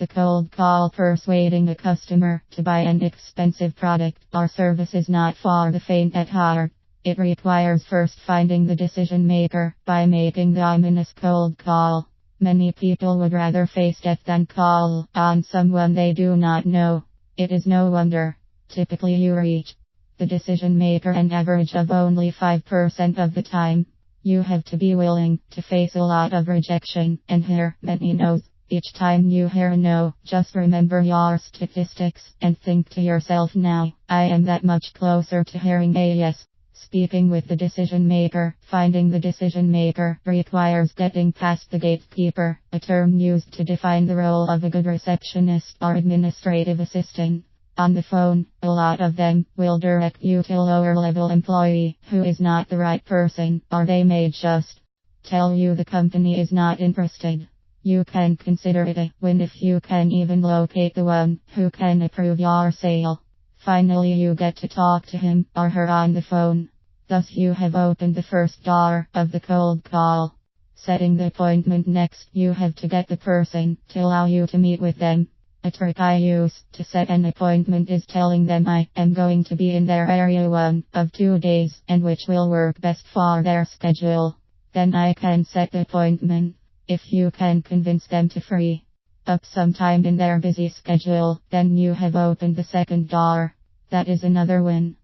The cold call persuading a customer to buy an expensive product or service is not for the faint at heart. It requires first finding the decision maker by making the ominous cold call. Many people would rather face death than call on someone they do not know. It is no wonder. Typically you reach the decision maker an average of only 5% of the time. You have to be willing to face a lot of rejection and hear many no's. Each time you hear a no, just remember your statistics and think to yourself, now, I am that much closer to hearing a yes. Speaking with the decision maker, finding the decision maker requires getting past the gatekeeper, a term used to define the role of a good receptionist or administrative assistant. On the phone, a lot of them will direct you to a lower level employee who is not the right person, or they may just tell you the company is not interested. You can consider it a win if you can even locate the one who can approve your sale. Finally, you get to talk to him or her on the phone. Thus you have opened the first door of the cold call. Setting the appointment next, you have to get the person to allow you to meet with them. A trick I use to set an appointment is telling them I am going to be in their area one of 2 days and which will work best for their schedule. Then I can set the appointment. If you can convince them to free up some time in their busy schedule, then you have opened the second door. That is another win.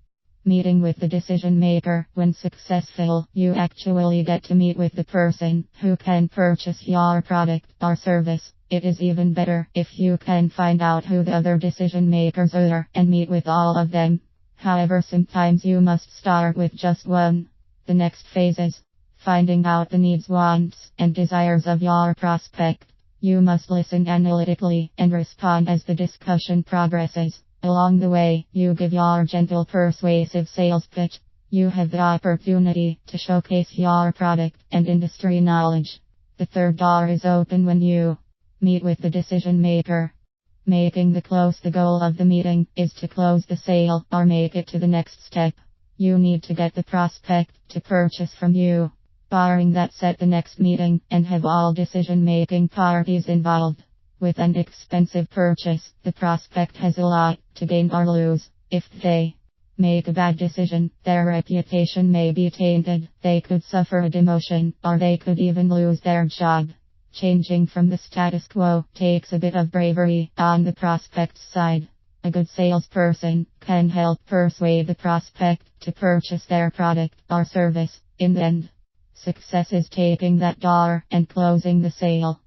Meeting with the decision maker. When successful, you actually get to meet with the person who can purchase your product or service. It is even better if you can find out who the other decision makers are and meet with all of them. However, sometimes you must start with just one. The next phase is finding out the needs, wants, and desires of your prospect. You must listen analytically and respond as the discussion progresses. Along the way, you give your gentle, persuasive sales pitch. You have the opportunity to showcase your product and industry knowledge. The third door is open when you meet with the decision maker. Making the close. The goal of the meeting is to close the sale or make it to the next step. You need to get the prospect to purchase from you. Barring that, set the next meeting and have all decision-making parties involved. With an expensive purchase, the prospect has a lot to gain or lose. If they make a bad decision, their reputation may be tainted, they could suffer a demotion, or they could even lose their job. Changing from the status quo takes a bit of bravery on the prospect's side. A good salesperson can help persuade the prospect to purchase their product or service. In the end, success is taking that door and closing the sale.